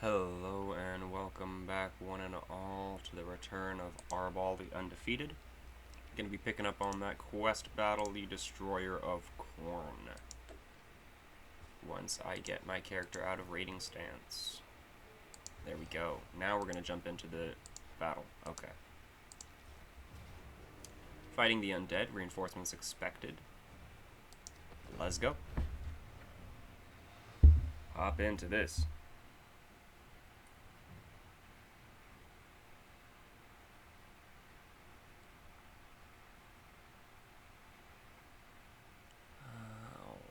Hello and welcome back one and all to the return of Arbaal the Undefeated. Going to be picking up on that quest battle, the Destroyer of Khorne. Once I get my character out of raiding stance. There we go. Now we're going to jump into the battle. Okay. Fighting the undead, reinforcements expected. Let's go. Hop into this.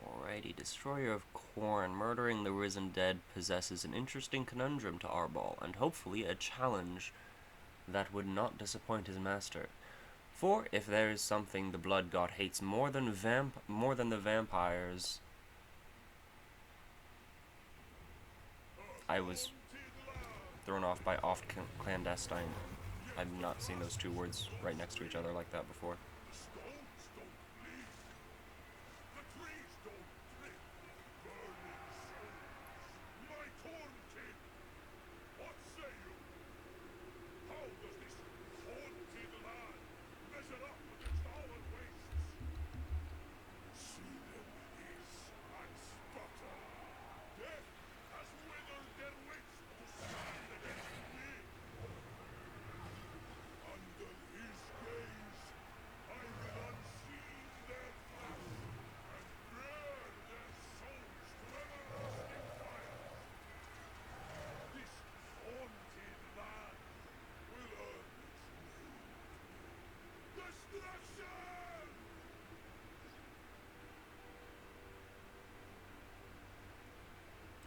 Alrighty, Destroyer of Khorne. Murdering the risen dead possesses an interesting conundrum to Arbaal, and hopefully a challenge that would not disappoint his master. For if there is something the blood god hates more than the vampires, I was thrown off by oft clandestine. I've not seen those two words right next to each other like that before.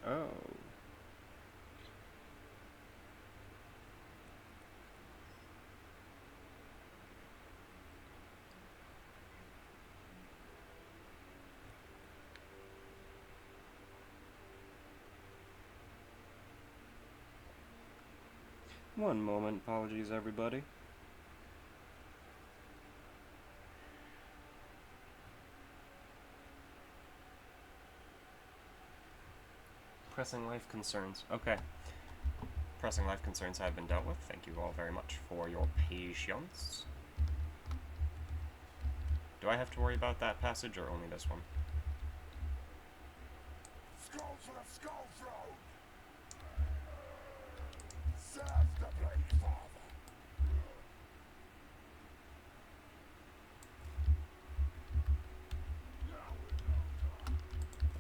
Oh. One moment, apologies everybody. Pressing life concerns. Okay. Pressing life concerns have been dealt with. Thank you all very much for your patience. Do I have to worry about that passage or only this one? Skull for the skull throne! Serve the Blade Father!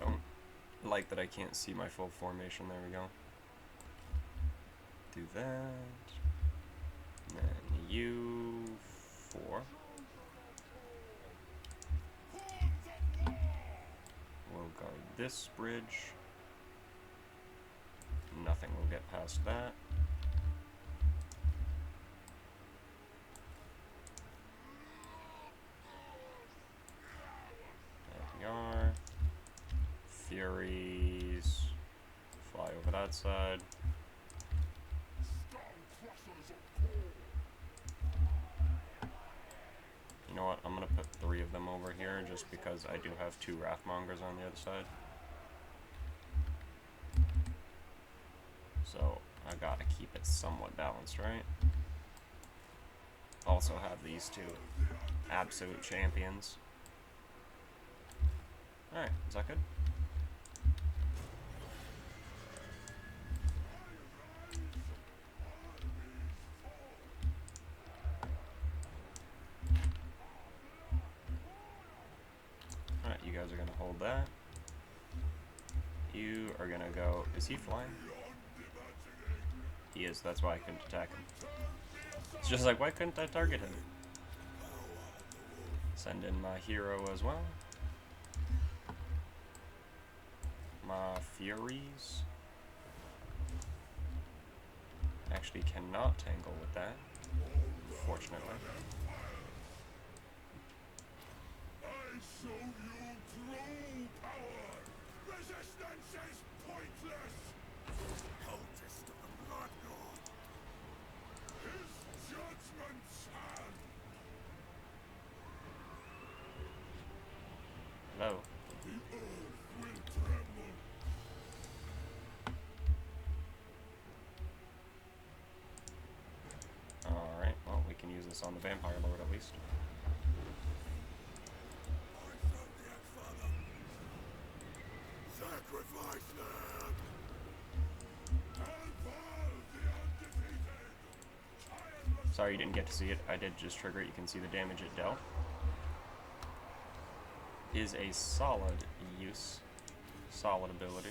I don't like that I can't see my full formation. There we go. Do that. And then you 4. We'll guard this bridge. Nothing will get past that. There we are. Furies. Fly over that side. You know what? I'm gonna put 3 of them over here just because I do have 2 Wrathmongers on the other side. So I gotta keep it somewhat balanced, right? Also have these 2 absolute champions. Alright, is that good? Alright, you guys are gonna hold that. You are gonna go... Is he flying? He is, that's why I couldn't attack him. It's just like, why couldn't I target him? Send in my hero as well. My Furies. Actually cannot tangle with that, fortunately. I show you true power! Resistance is pointless! Cultist of the Blood God! His judgment's hand! Hello. The earth will tremble! focus on the Vampire Lord at least. Sacrifice them! Arbaal the Undefeated! Sorry you didn't get to see it. I did just trigger it. You can see the damage it dealt. Is a solid use. Solid ability.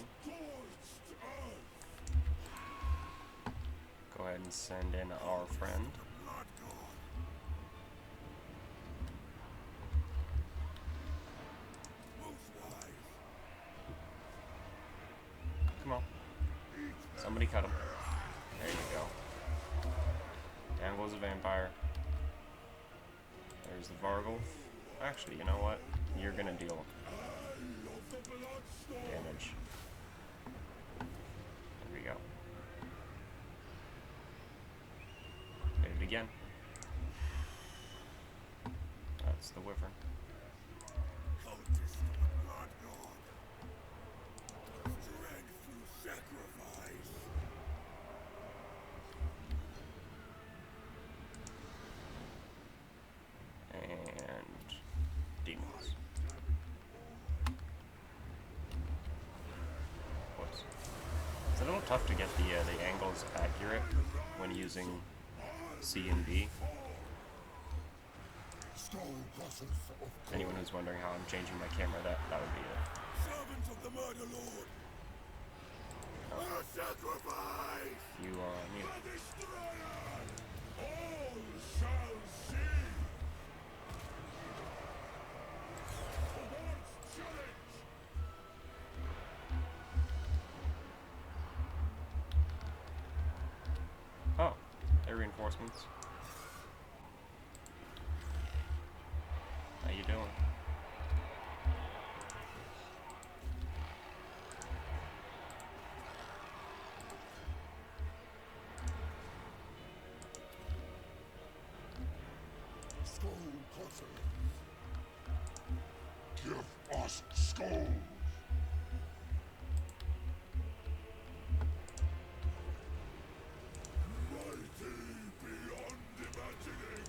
Go ahead and send in our friend. Come on. Somebody cut him. There you go. Down goes the vampire. There's the Vargulf. Actually, you know what? You're gonna deal damage. There we go. Hit it again. That's the Wyvern. And demons. Whoops. It's a little tough to get the angles accurate when using C and B. Anyone who's wondering how I'm changing my camera, that would be it. Servants of the murder lord! A sacrifice! You are on mute. The destroyer! All shall see! Towards challenge! Oh, they're reinforcements. How you doing? Skull cutters! Give us skulls! Mighty beyond imagining!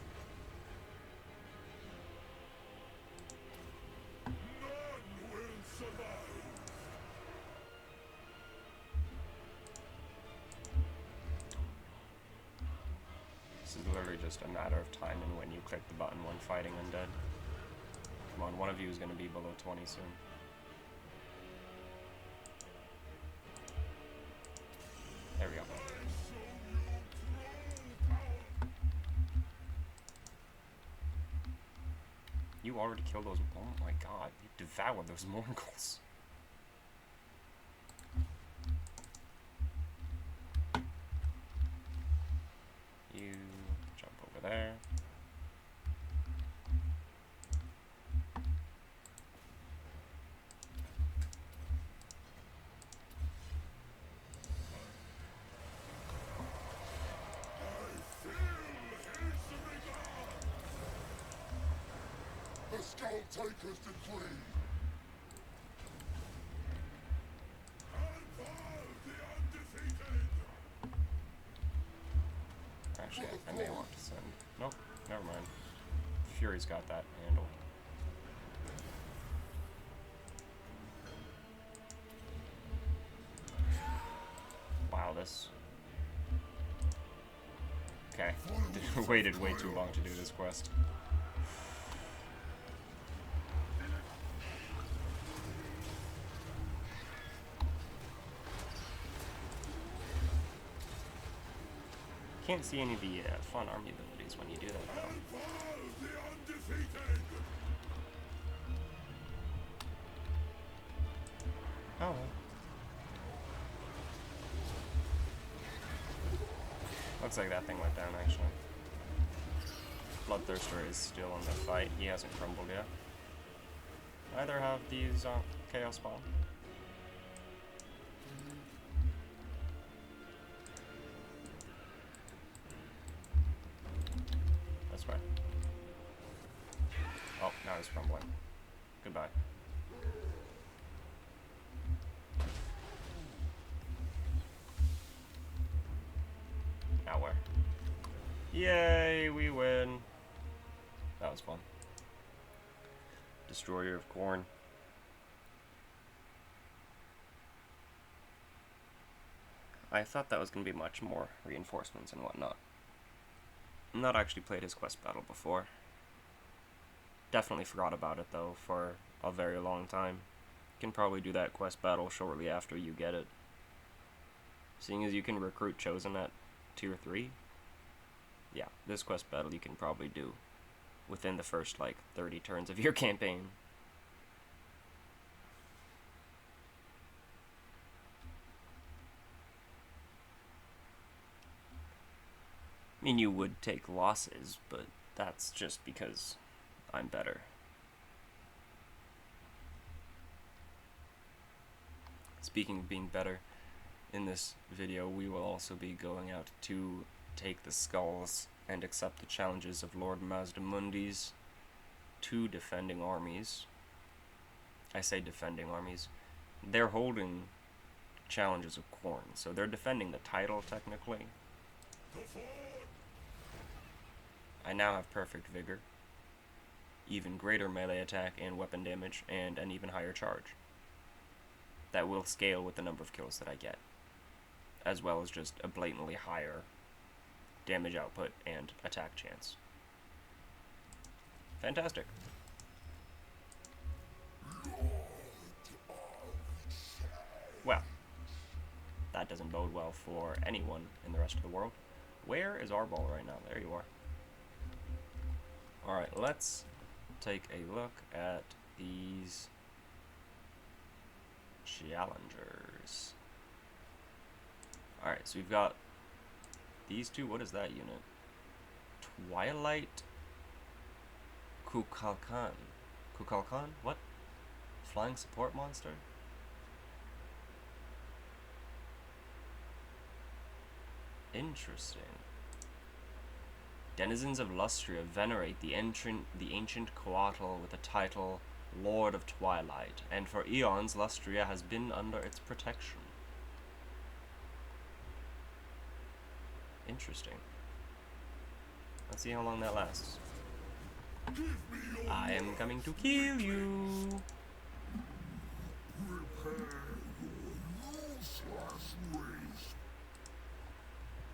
None will survive! This is literally just a matter of time and when you click the button when fighting undead. Come on, one of you is going to be below 20 soon. There we go. You already killed those. Oh my god, you devoured those Morgels. You jump over there. The Skull Takers decree! Arbaal the Undefeated! Actually, I may want to send. Nope, never mind. Fury's got that handled. Wow, this. Okay, waited way too long to do this quest. Can't see any of the fun army abilities when you do that, though. Arbaal the Undefeated! Oh well. Looks like that thing went down, actually. Bloodthirster is still in the fight. He hasn't crumbled yet. Neither have these Chaos Spawn. This way. Oh, now he's crumbling. Goodbye. Now where? Yay, we win. was fun. Destroyer of Khorne. I thought that was going to be much more reinforcements and whatnot. Not actually played his quest battle before. Definitely forgot about it though for a very long time. Can probably do that quest battle shortly after you get it. Seeing as you can recruit Chosen at tier 3, yeah, this quest battle you can probably do within the first, like, 30 turns of your campaign. I mean, you would take losses, but that's just because I'm better. Speaking of being better, in this video we will also be going out to take the skulls and accept the challenges of Lord Mazdamundi's 2 defending armies. I say defending armies. They're holding challenges of Khorne, so they're defending the title technically. I now have perfect vigor, even greater melee attack and weapon damage, and an even higher charge. That will scale with the number of kills that I get, as well as just a blatantly higher damage output and attack chance. Fantastic. Well, that doesn't bode well for anyone in the rest of the world. Where is Arbaal right now? There you are. Alright, let's take a look at these challengers. Alright, so we've got these 2. What is that unit? Twilight Kukulkan. Kukulkan? What? Flying support monster? Interesting. Denizens of Lustria venerate the ancient Coatl with the title Lord of Twilight, and for eons Lustria has been under its protection. Interesting. Let's see how long that lasts. I am coming to kill you!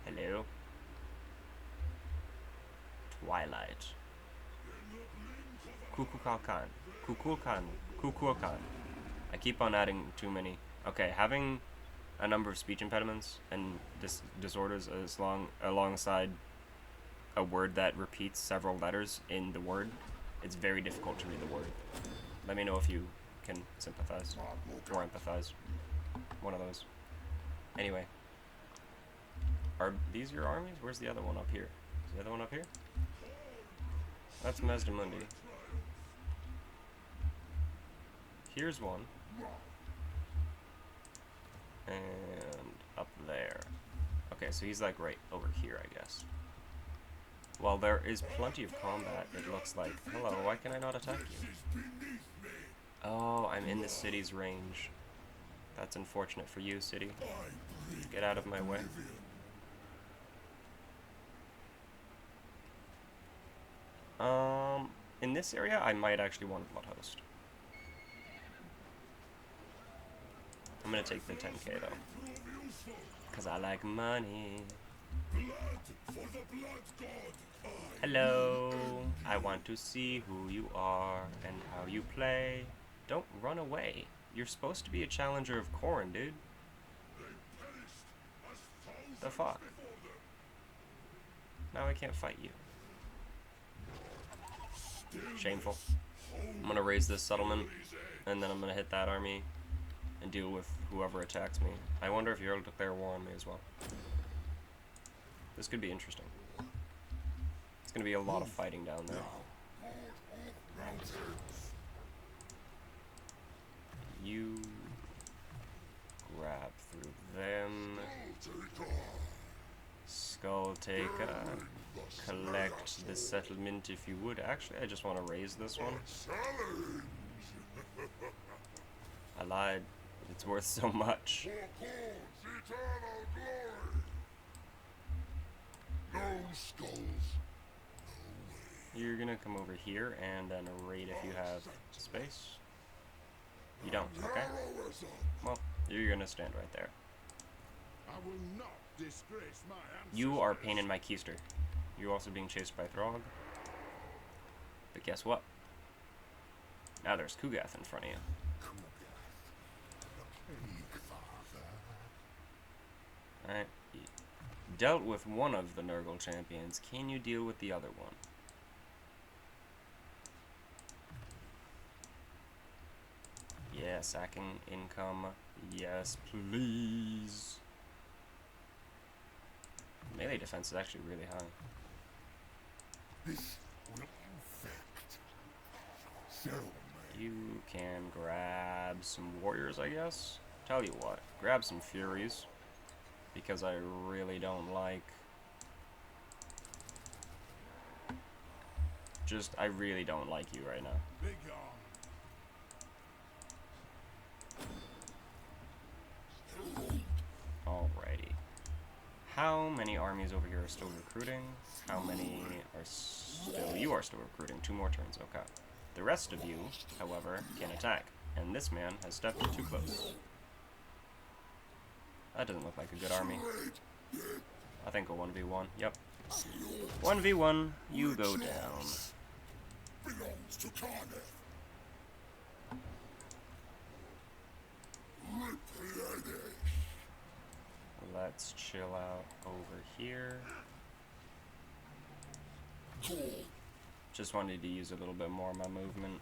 Hello? Twilight. Kukulkan. Kukulkan. I keep on adding too many. Okay, having a number of speech impediments and disorders alongside a word that repeats several letters in the word, it's very difficult to read the word. Let me know if you can sympathize or empathize. One of those. Anyway. Are these your armies? Where's the other one up here? Is the other one up here? That's Mazdamundi. Here's one. And up there. Okay, so he's like right over here, I guess. While there is plenty of combat, it looks like. Hello, why can I not attack you? Oh, I'm in the city's range. That's unfortunate for you, city. Get out of my way. In this area, I might actually want a Blood Host. I'm gonna take the 10k though, because I like money. Hello, I want to see who you are and how you play. Don't run away. You're supposed to be a challenger of Khorne, dude. The fuck? Now I can't fight you. Shameful. I'm gonna raise this settlement, and then I'm gonna hit that army and deal with whoever attacks me. I wonder if you'll declare war on me as well. This could be interesting. It's gonna be a lot of fighting down there. You grab through them. Skull Taker. Collect the settlement if you would. Actually, I just want to raise this one. I lied. It's worth so much. No skulls. No way. You're gonna come over here and then raid if you have space. You don't, okay? Well, you're gonna stand right there. I will not disgrace my ancestors. You are pain in my keister. You're also being chased by Throg. But guess what? Now there's Kugath in front of you. Alright. You dealt with one of the Nurgle champions. Can you deal with the other one? Yeah, sacking income. Yes, please. Melee defense is actually really high. This will infect. So You can grab some warriors, I guess. Tell you what, grab some furies. Because I really don't like... I really don't like you right now. big on. Alrighty. How many armies over here are still recruiting? How many are still... You are still recruiting. 2 more turns, okay. The rest of you, however, can attack. And this man has stepped too close. That doesn't look like a good army. I think a 1v1. Yep. 1v1, you go down. Belongs to Khorne. Let's chill out over here. Just wanted to use a little bit more of my movement.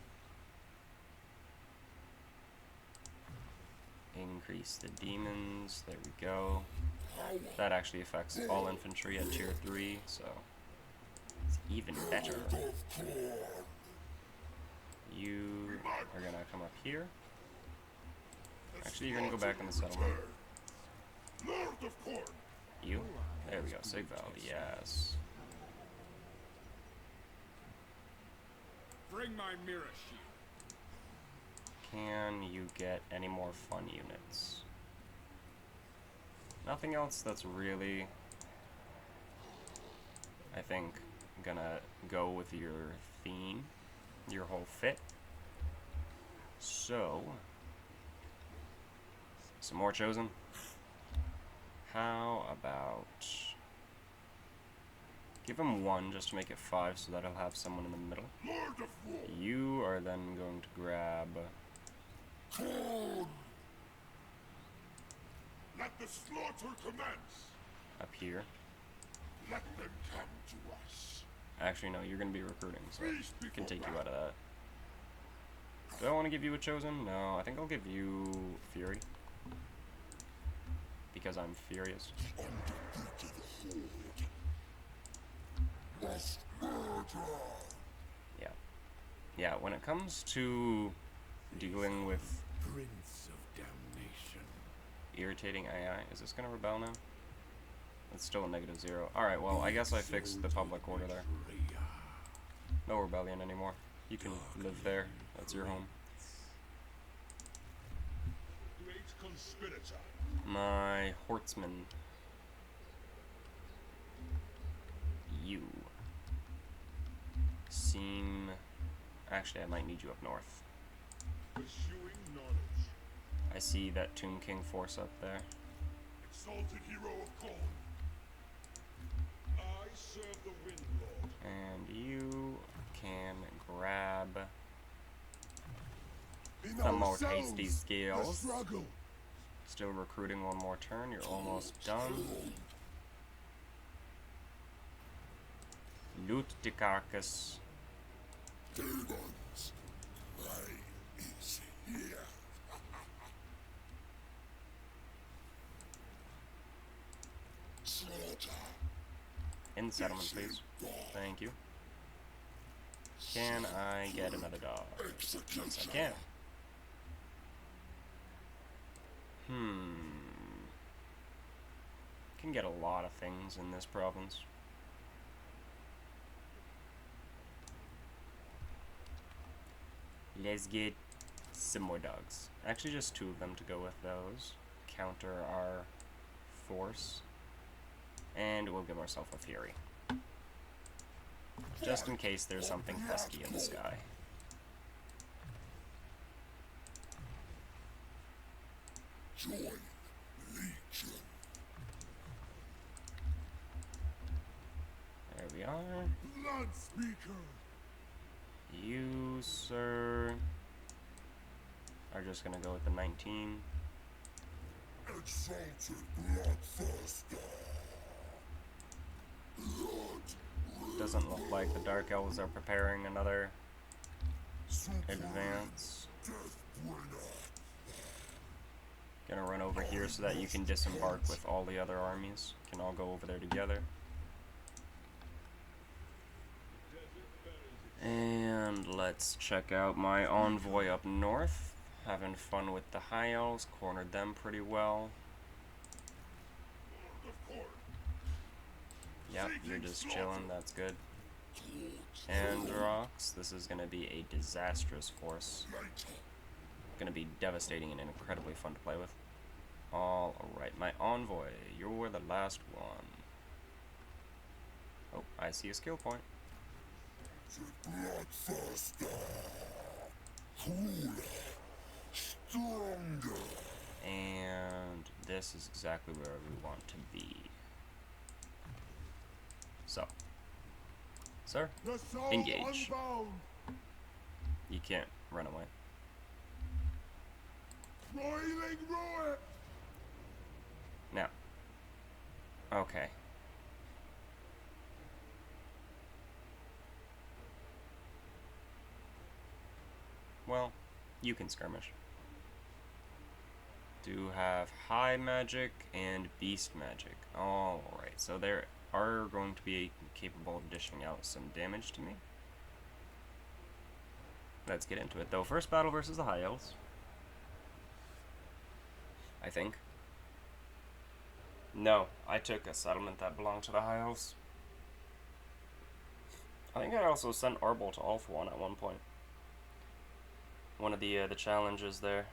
Increase the demons. There we go. That actually affects all infantry at tier 3, so it's even better. You are gonna come up here. Actually, you're gonna go back in the settlement. Lord of Khorne. You? There we go. Sigval, yes. Bring my mirror shield. Can you get any more fun units? Nothing else that's really, I think, gonna go with your theme, your whole fit. So, some more chosen. How about give him 1 just to make it 5 so that he'll have someone in the middle. Lord of War. You are then going to grab... Khorne. Let the slaughter commence. up here. Let them come to us. Actually, no, you're going to be recruiting, so Feast I can before take you battle. out of that. Do I want to give you a chosen? No, I think I'll give you Fury. Because I'm furious. Undefeated horde must murder. Yeah. Yeah, when it comes to dealing with Prince of damnation. irritating AI, is this going to rebel now? It's still a -0. Alright, well, I guess I fixed the public order there. No rebellion anymore. You can live there. That's your home. Great conspirator. My Hortsman. You seem... Actually, I might need you up north. Pursuing knowledge. I see that Tomb King force up there. Exalted hero of Khorne. I serve the Wind Lord. And you can grab In some more ourselves, tasty the skills. struggle. Still recruiting 1 more turn. You're almost done. Loot the carcass. Demons. Light is here. Slaughter. In the settlement, please. Thank you. Can I get another dog? Yes, I can. Can get a lot of things in this province. Let's get some more dogs. Actually, just 2 of them to go with those. Counter our force. And we'll give ourselves a fury. just in case there's something pesky in the sky. Join Legion. There we are. Blood Speaker. You, sir, are just gonna go with the 19. Exalted Bloodthirster. Blood. Doesn't look like the Dark Elves are preparing another advance. Gonna run over here so that you can disembark with all the other armies. Can all go over there together. And let's check out my envoy up north. Having fun with the High Elves, cornered them pretty well. Yep, you're just chilling, that's good. Androx, this is gonna be a disastrous force. Gonna be devastating and incredibly fun to play with. Alright, my envoy, you're the last one. Oh, I see a skill point. Bloodthirster. Cooler. Stronger. And this is exactly where we want to be. So, sir, engage. Unbound. You can't run away. Roiling ruin. Now, okay. Well, you can skirmish. Do have high magic and beast magic. Alright, so there are going to be capable of dishing out some damage to me. Let's get into it though. First battle versus the High Elves. I think. No, I took a settlement that belonged to the High Elves. I think I also sent Arbaal to Ulthuan at one point. One of the challenges there.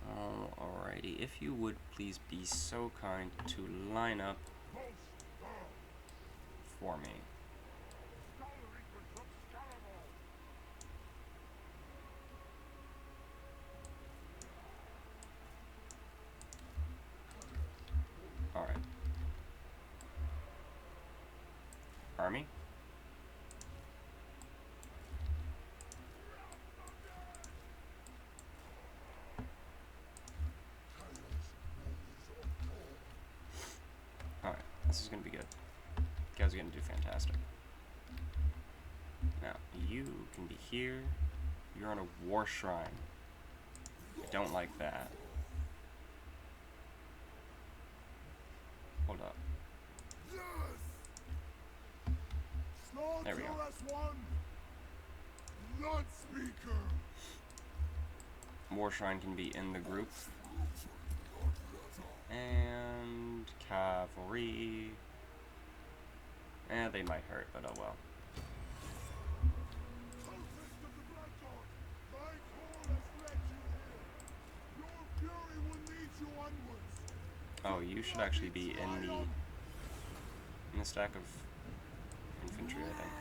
Alrighty, if you would please be so kind to line up for me. Alright. Army. Alright, this is gonna be good. You guys are gonna do fantastic. Now, you can be here. You're on a war shrine. I don't like that. Hold up. There we go. Blood Speaker. War shrine can be in the group. And cavalry. They might hurt, but oh well. Oh, you should actually be in the stack of infantry, I think.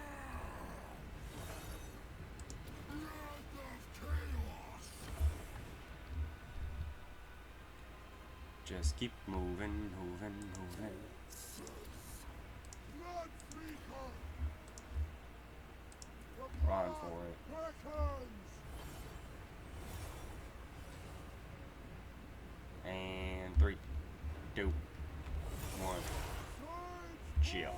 Just keep moving, moving, moving. Run for it. And 3, 2, 1. Chill.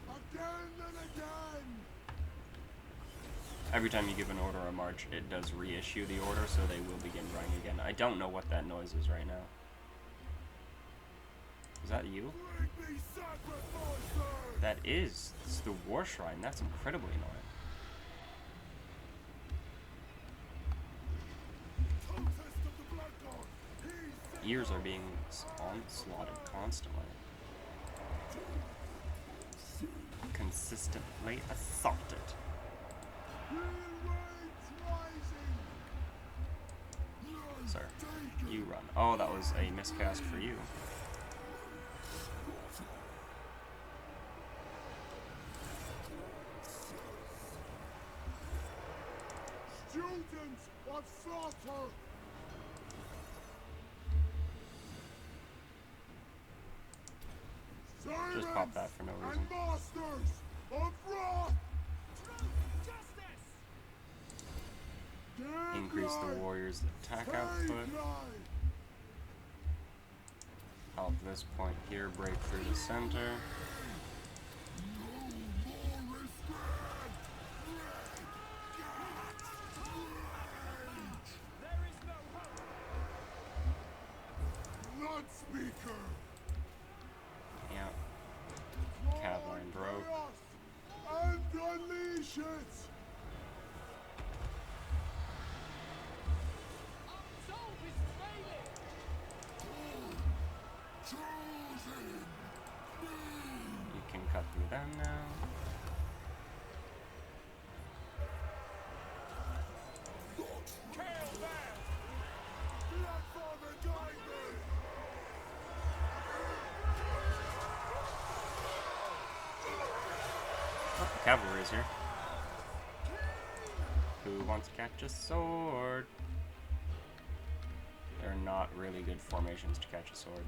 Again and again. Every time you give an order a march, it does reissue the order, so they will begin running again. I don't know what that noise is right now. Is that you? That is. It's the War Shrine. That's incredibly annoying. Ears are being onslaughted constantly. Consistently assaulted. Sir, you run. Oh, that was a miscast for you. Students of slaughter! Just pop that for no reason. And masters of wrath! Increase the warrior's attack output. Help this point here break through the center. Blood speaker! Yeah. Cavalry broke. And unleash it! You can cut through them now. Oh, the cavalry is here. Who wants to catch a sword? They're not really good formations to catch a sword.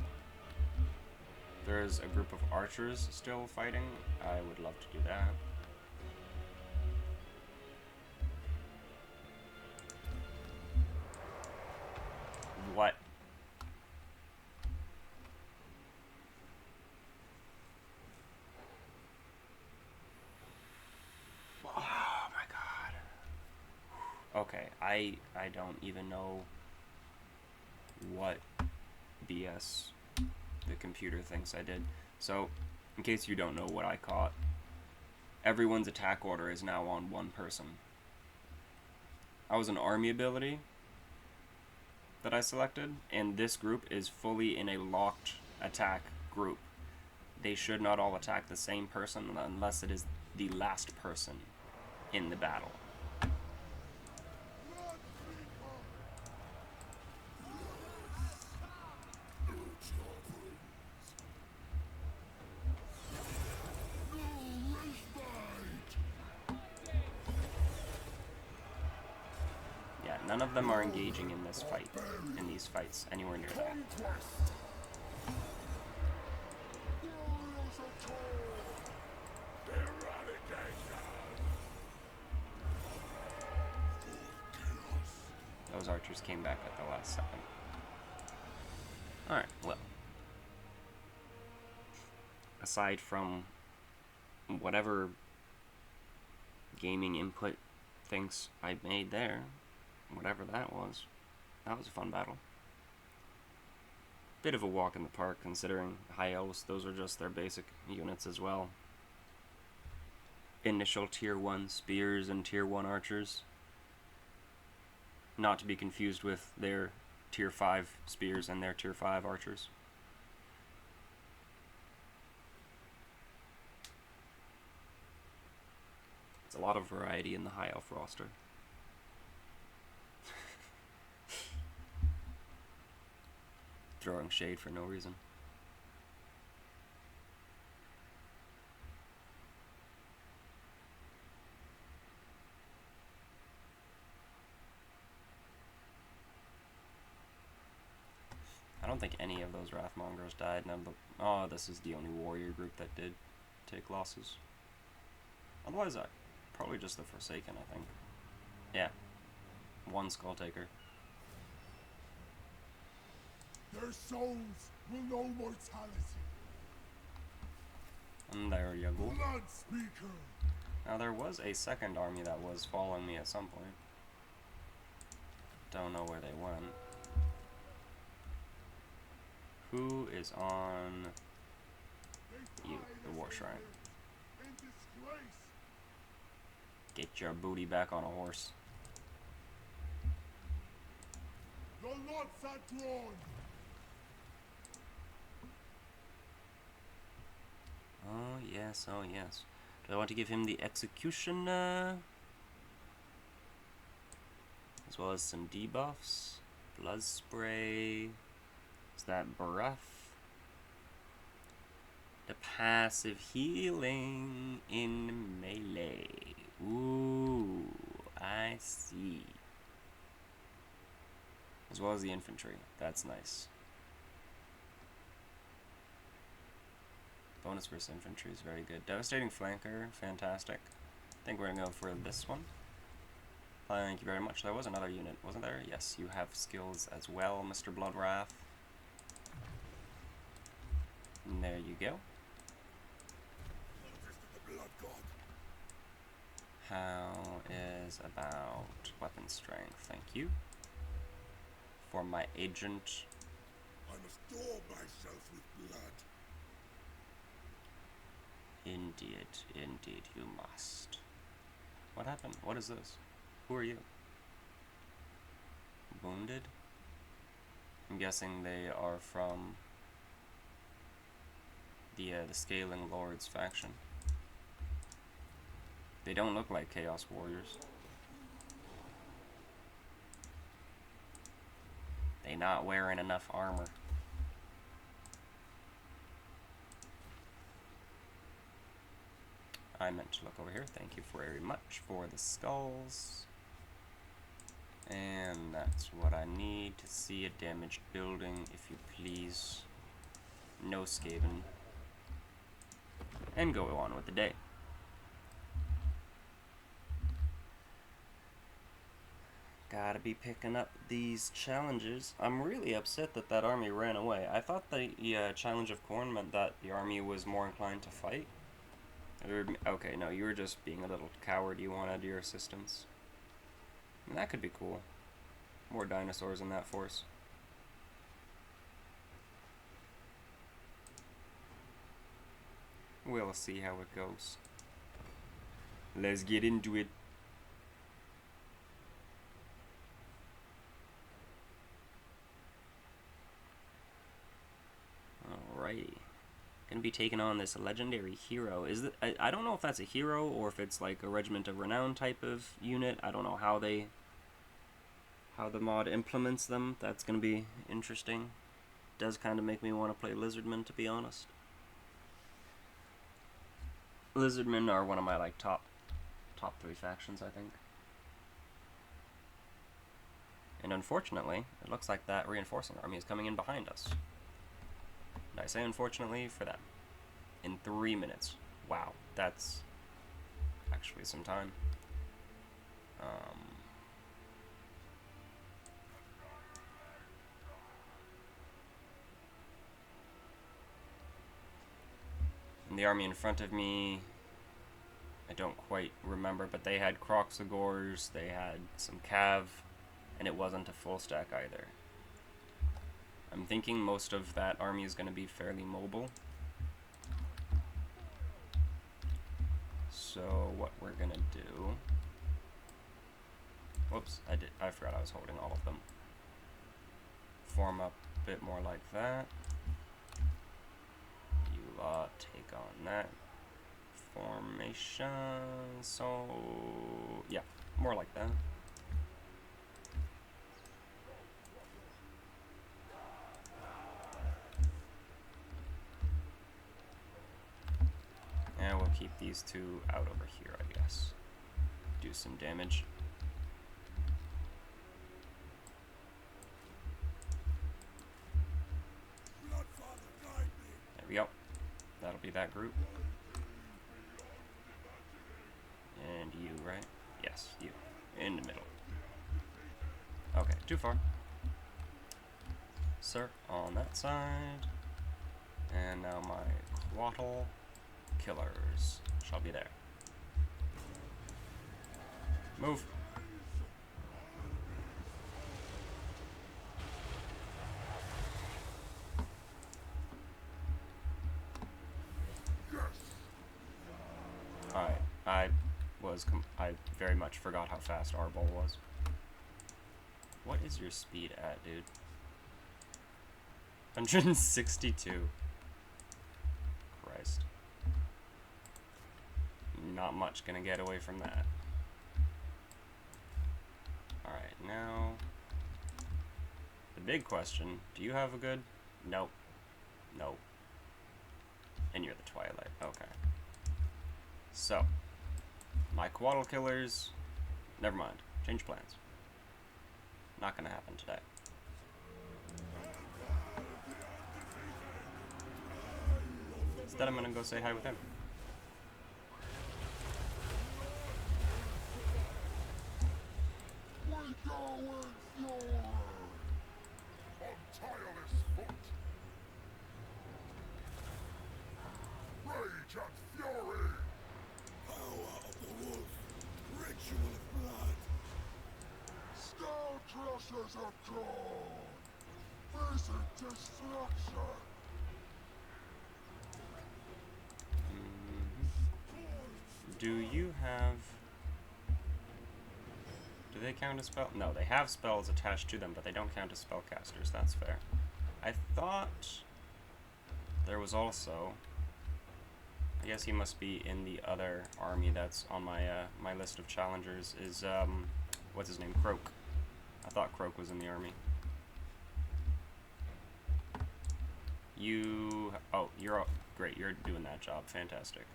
There's a group of archers still fighting. I would love to do that. What? Oh my god. Okay, I don't even know what BS the computer thinks I did. So, in case you don't know what I caught, everyone's attack order is now on one person. I was an army ability that I selected, and this group is fully in a locked attack group. They should not all attack the same person unless it is the last person in the battle. Yeah, none of them are engaging in this fight, in these fights, anywhere near that. Those archers came back at the last second. Alright, well. Aside from whatever gaming input thinks I made there, whatever that was a fun battle. Bit of a walk in the park considering High Elves, those are just their basic units as well. Initial tier 1 spears and tier 1 archers. Not to be confused with their tier 5 spears and their tier 5 archers. It's a lot of variety in the High Elf roster. Throwing shade for no reason. I don't think any of those Wrathmongers died. None of the, oh, this is the only warrior group that did take losses. Otherwise, probably just the Forsaken, I think. Yeah. One Skull Taker. Their souls will know mortality. And there you go. Blood speaker. Now there was a second army that was following me at some point. Don't know where they went. Who is on you, the War Shrine? In disgrace. Get your booty back on a horse. The lots are drawn. Oh, yes, oh, yes. Do I want to give him the executioner? As well as some debuffs. Blood spray. Is that breath? The passive healing in melee. Ooh, I see. As well as the infantry. That's nice. Bonus versus infantry is very good. Devastating flanker, fantastic. I think we're gonna go for this one. Thank you very much. There was another unit, wasn't there? Yes, you have skills as well, Mr. Bloodwrath. And there you go. How is about weapon strength? Thank you. For my agent. I must daub myself with blood. Indeed, indeed you must. What happened? What is this? Who are you? Wounded? I'm guessing they are from the Scaling Lords faction. They don't look like Chaos Warriors. They not wearing enough armor. I meant to look over here. Thank you very much for the skulls. And that's what I need to see a damaged building, if you please. No Skaven. And go on with the day. Gotta be picking up these challenges. I'm really upset that that army ran away. I thought the challenge of Khorne meant that the army was more inclined to fight. Okay, no, you were just being a little coward. You wanted your assistance. And that could be cool. More dinosaurs in that force. We'll see how it goes. Let's get into it. Alrighty. Gonna be taking on this legendary hero. I don't know if that's a hero or if it's like a Regiment of Renown type of unit. I don't know how the mod implements them. That's gonna be interesting. Does kind of make me want to play Lizardmen, to be honest. Lizardmen are one of my like top 3 factions, I think. And unfortunately, it looks like that reinforcing army is coming in behind us. And I say unfortunately for that. In 3 minutes. Wow, that's actually some time. And the army in front of me, I don't quite remember, but they had Kroxagors, they had some Cav, and it wasn't a full stack either. I'm thinking most of that army is going to be fairly mobile. So what we're going to do... Whoops, I forgot I was holding all of them. Form up a bit more like that. You take on that formation. So, yeah, more like that. And we'll keep these two out over here, I guess. Do some damage. There we go. That'll be that group. And you, right? Yes, you. In the middle. Okay, too far. Sir, on that side. And now my Quattle killers shall be there. Move. Alright, I very much forgot how fast Arbaal was. What is your speed at, dude? 162. Christ. Not much gonna get away from that. Alright, now... the big question, do you have a good... Nope. Nope. And you're the Twilight. Okay. So, my Quaddle Killers... Never mind. Change plans. Not gonna happen today. Instead, I'm gonna go say hi with him. We go with your on tireless foot. Rage and fury. Power of the wolf. Ritual of blood. Skull crushers of Khorne. Visit destruction. Do you have... do they count as spell? No, they have spells attached to them, but they don't count as spellcasters. That's fair. I thought there was also... I guess he must be in the other army that's on my my list of challengers. Is what's his name? Kroak. I thought Kroak was in the army. You... oh, you're... great, you're doing that job. Fantastic.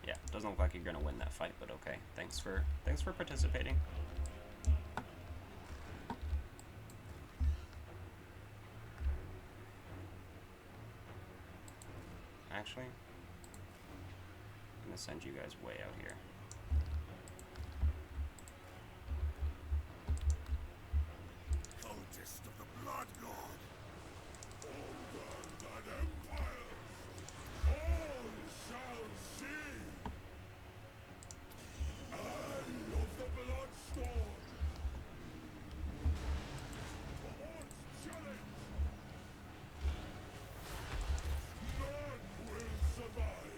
Yeah, doesn't look like you're gonna win that fight, but okay. Thanks for participating. Actually, I'm gonna send you guys way out here. Cultist of the Blood God. Older than empires. All shall see. Eye of the Bloodstorm. Towards challenge. None will survive.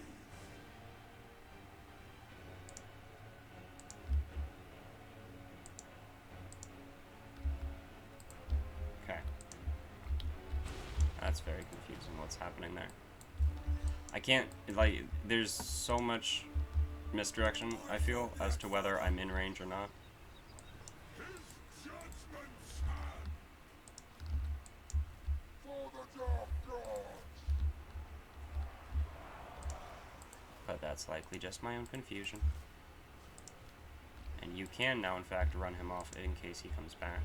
Okay. That's very confusing what's happening there. I can't, like, there's so much misdirection, I feel, as to whether I'm in range or not. His judgment stand. For the Dark Gods. But that's likely just my own confusion. And you can now, in fact, run him off in case he comes back.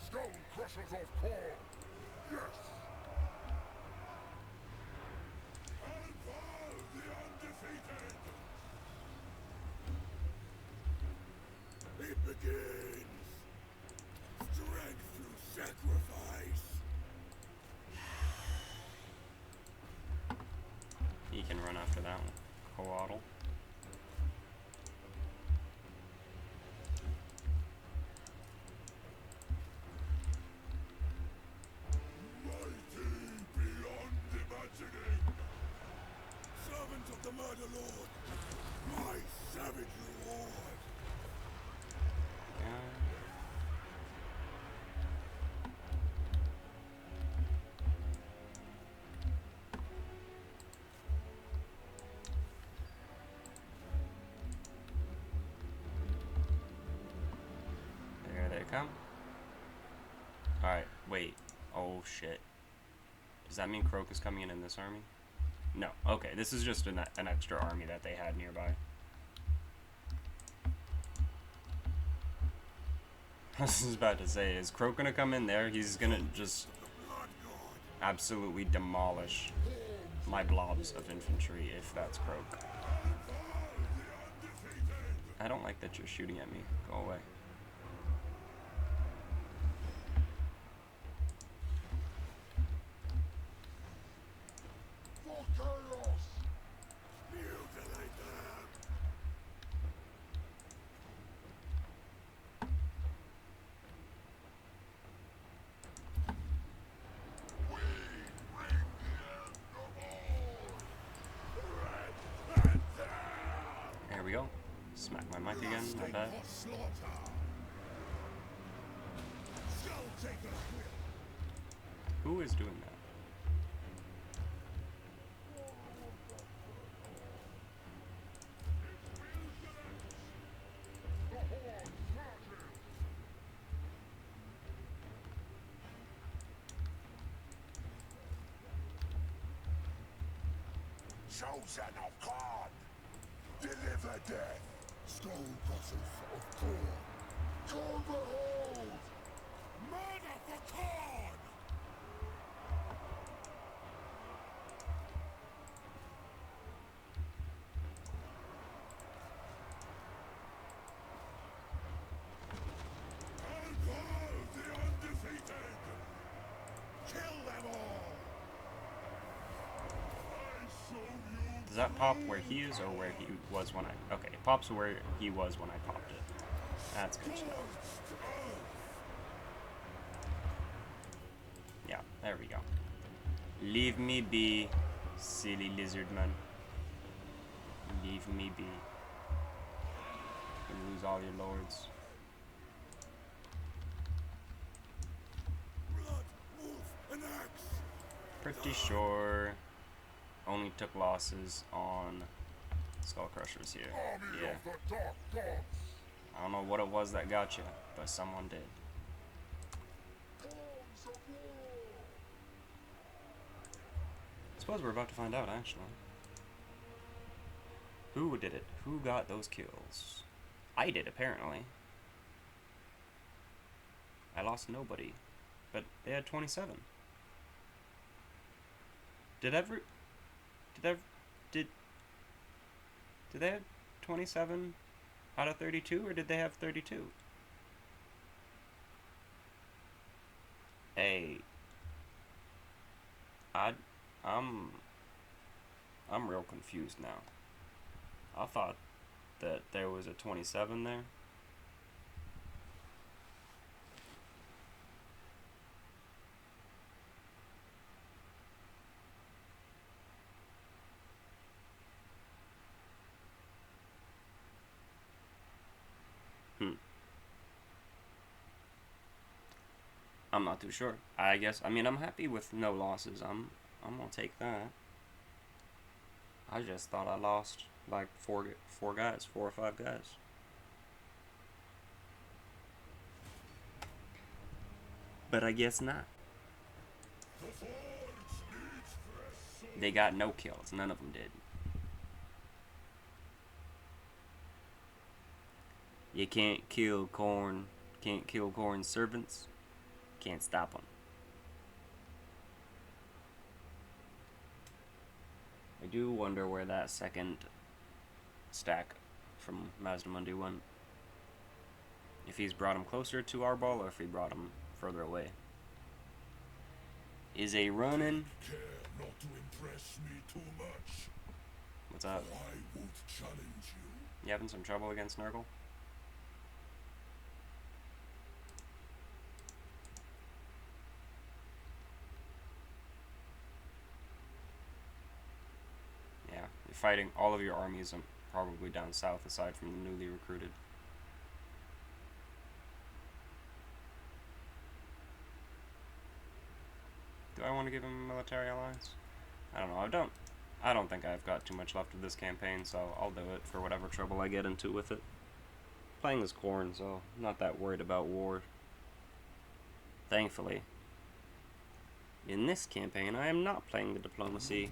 Stone crushers of Khorne. Yes. Arbaal the Undefeated. It begins. Strength through sacrifice. He can run after that one. Coaddle. Mighty beyond imagining. Servant of the Murder Lord. My savage reward. Yeah. There they come. Alright, wait. Oh shit. Does that mean Kroak is coming in this army? No. Okay, this is just an extra army that they had nearby. I was about to say, is Kroak gonna come in there? He's gonna just absolutely demolish my blobs of infantry if that's Kroak. I don't like that you're shooting at me. Go away. For chaos. Mutilate them. We bring the end of all. Red Panther. There we go. Smack my mic again, not bad. For slaughter. Shall take us with. Who is doing that? chosen of Khorne! Deliver death! Skull Crushers of Khorne! Come behold! Murder for Khorne! Arbaal the Undefeated! Kill them all! Does that pop where he is or where he was when I... Okay, it pops where he was when I popped it. That's good to know. Yeah, there we go. Leave me be, silly lizardman. Leave me be. You lose all your lords. Blood, wolf, and axe! Pretty sure only took losses on Skull Crushers here. Army Yeah. of the Dark Gods! I don't know what it was that got you, but someone did. Horns of war! I suppose we're about to find out, actually. Who did it? Who got those kills? I did, apparently. I lost nobody, but they had 27. Did they have 27 out of 32, or did they have 32? Hey, I'm real confused now. I thought that there was a 27 there. I'm not too sure. I guess, I mean, I'm happy with no losses. I'm gonna take that. I just thought I lost like four guys, 4 or 5 guys. But I guess not. The forge needs fresh souls! They got no kills. None of them did. You can't kill Khorne. Can't kill Khorne's servants. Can't stop them. I do wonder where that second stack from Mazdamundi went. If he's brought him closer to Arbaal or if he brought him further away. Is a running. Care not to impress me too much. What's up? I won't challenge you. You having some trouble against Nurgle? Yeah, you're fighting all of your armies probably down south aside from the newly recruited. Do I want to give him a military alliance? I don't know. I don't think I've got too much left of this campaign, so I'll do it for whatever trouble I get into with it. Playing as Khorne, so I'm not that worried about war. Thankfully. In this campaign, I am not playing the diplomacy.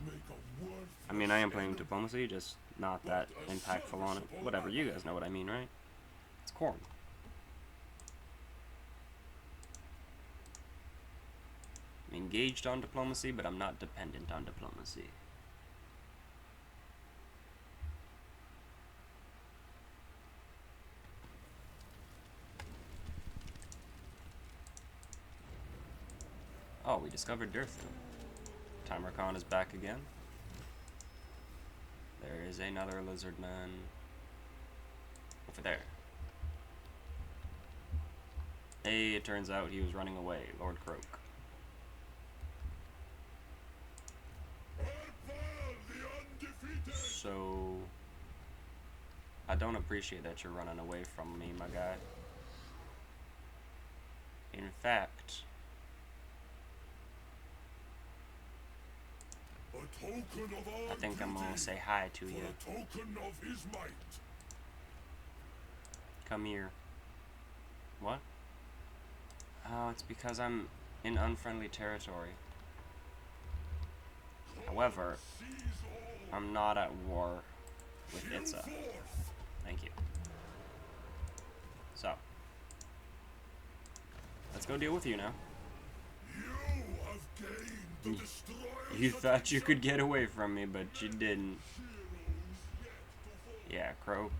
I mean, I am playing diplomacy, just not that impactful on it. Whatever, you guys know what I mean, right? It's Khorne. I'm engaged on diplomacy, but I'm not dependent on diplomacy. Oh, we discovered Durthu. Tamarcon is back again. There is another Lizardman over there. Hey, it turns out he was running away, Lord Kroak. Arbaal the Undefeated! So, I don't appreciate that you're running away from me, my guy. In fact, A token of our I think I'm gonna beauty, say hi to for you. a token of his might. Come here. What? Oh, it's because I'm in unfriendly territory. However, Seize all I'm not at war with Itza. Thank you. So, let's go deal with you now. You thought you could get away from me, but you didn't. Yeah, Kroak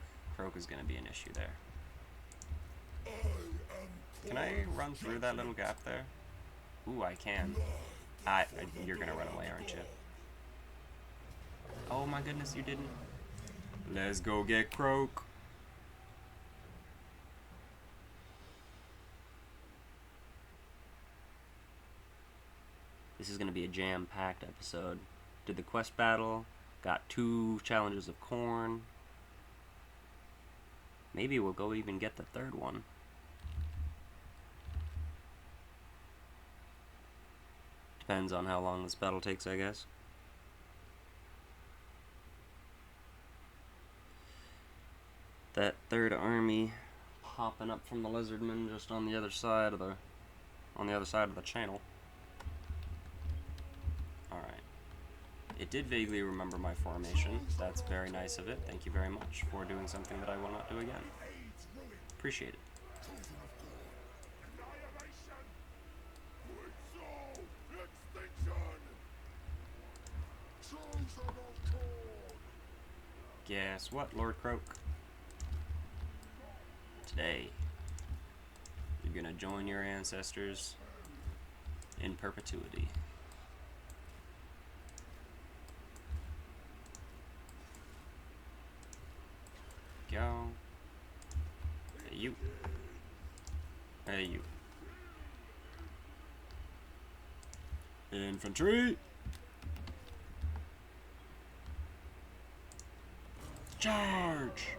is gonna be an issue there. Can I run through that little gap there? Ooh, I can. You're gonna run away, aren't you? Oh my goodness, you didn't. Let's go get Kroak. This is gonna be a jam-packed episode. Did the quest battle, got 2 challenges of Khorne. Maybe we'll go even get the 3rd one. Depends on how long this battle takes, I guess. That 3rd army popping up from the Lizardmen just on the other side of the channel. Alright. It did vaguely remember my formation. That's very nice of it. Thank you very much for doing something that I will not do again. Appreciate it. Guess what, Lord Kroak? Today, you're gonna join your ancestors in perpetuity. Go. Hey, you. Hey, you. Infantry! Charge!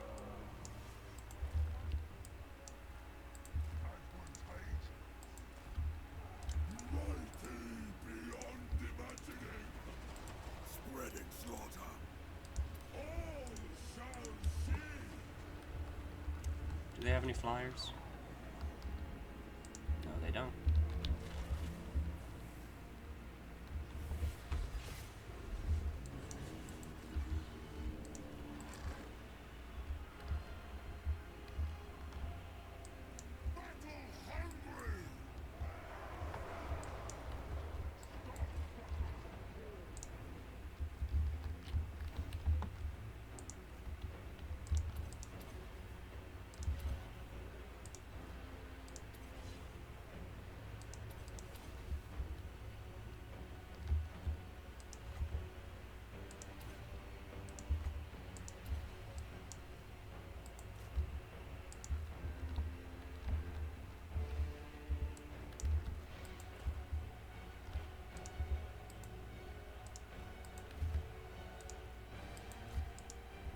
Do they have any flyers? No, they don't.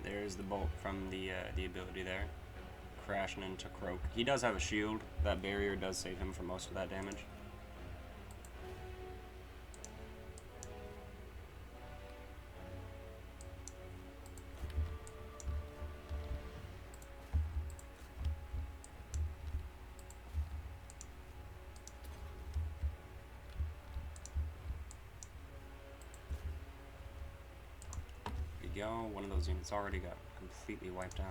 There's the bolt from the ability there. Crashing into Kroak. He does have a shield. That barrier does save him from most of that damage. Go. One of those units already got completely wiped out.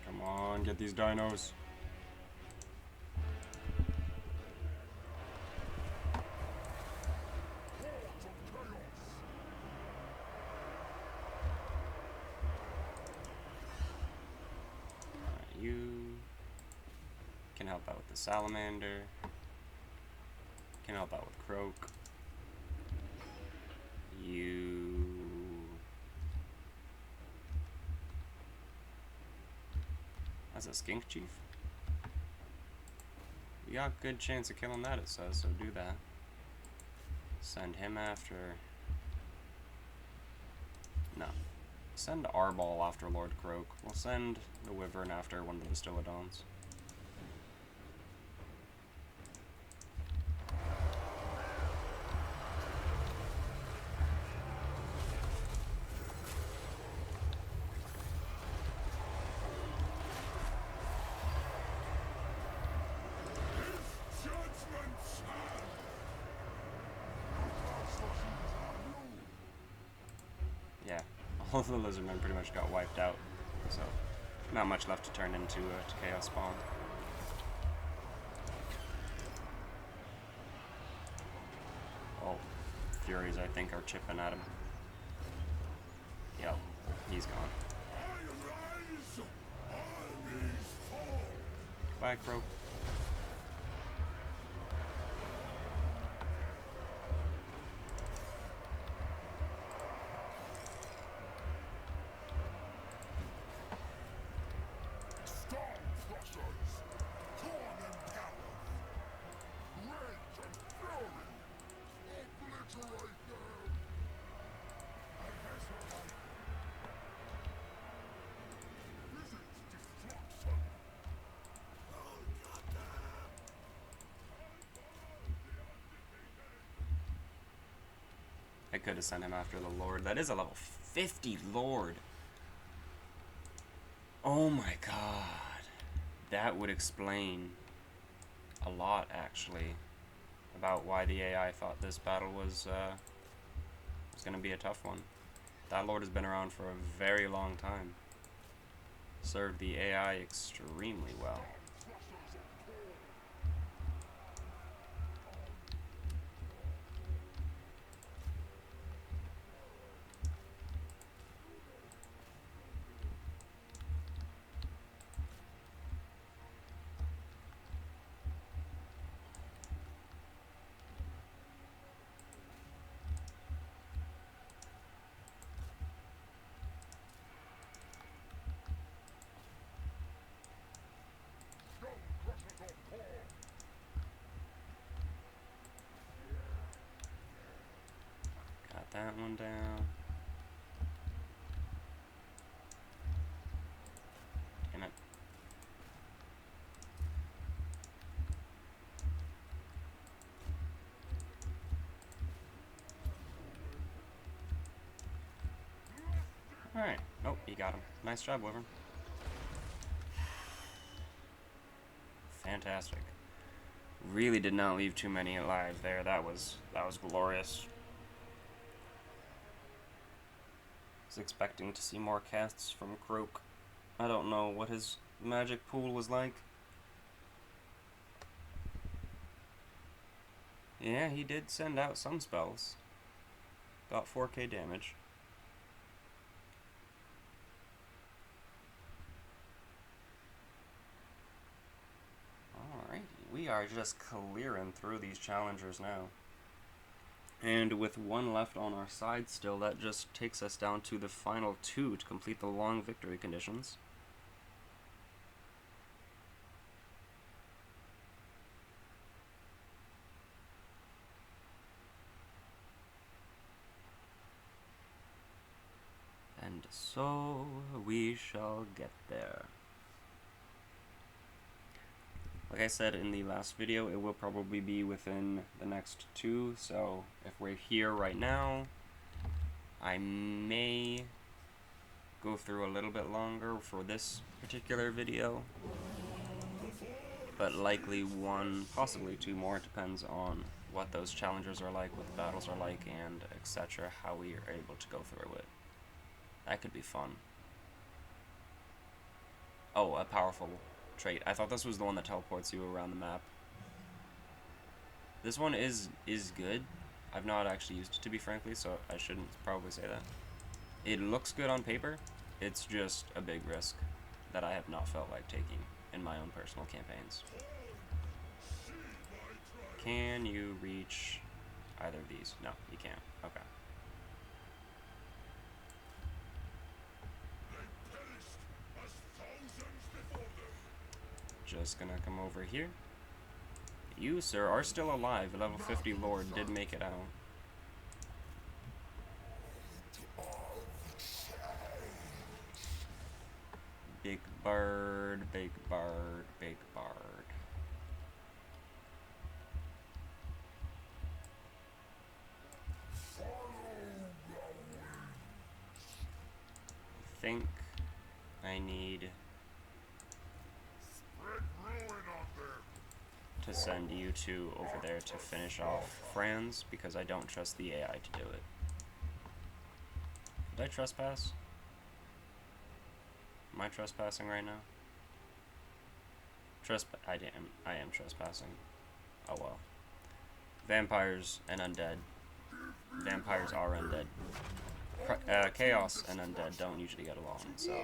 Come on, get these dinos. Alright, you can help out with the salamander. Can help out with Kroak. You... That's a skink chief. You got a good chance of killing that, it says, so do that. Send him after... No. Send Arbaal after Lord Kroak. We'll send the Wyvern after one of the Stylodons. Yeah, all of the Lizardmen pretty much got wiped out, so not much left to turn into to Chaos Spawn. Oh, Furies I think are chipping at him. Yep, he's gone. Bye, Kroak. I could have sent him after the Lord. That is a level 50 Lord. Oh my god. That would explain a lot, actually, about why the AI thought this battle was going to be a tough one. That Lord has been around for a very long time. Served the AI extremely well. Got that one down. Damn it. Alright. Oh, you got him. Nice job, Wyvern. Fantastic. Really did not leave too many alive there. That was glorious. Was expecting to see more casts from Kroak. I don't know what his magic pool was like. Yeah, he did send out some spells. Got 4k damage. Alrighty, we are just clearing through these challengers now. And with one left on our side still, that just takes us down to the final two to complete the long victory conditions. And so we shall get there. Like I said in the last video, it will probably be within the next two, so if we're here right now, I may go through a little bit longer for this particular video, but likely one, possibly two more. It depends on what those challengers are like, what the battles are like, and etc., how we are able to go through it. That could be fun. Oh, a powerful trait. I thought this was the one that teleports you around the map. This one is good. I've not actually used it, to be frankly, so I shouldn't probably say that. It looks good on paper. It's just a big risk that I have not felt like taking in my own personal campaigns. Can you reach either of these? No, you can't. Okay. Just gonna come over here. You, sir, are still alive. A level 50 Lord did make it out. Big bird, big bird, big bird. I think I need to send you two over there to finish off Franz, because I don't trust the AI to do it. Did I trespass? Am I trespassing right now? I am trespassing. Oh well. Vampires and undead. Vampires are undead. Chaos and undead don't usually get along, so...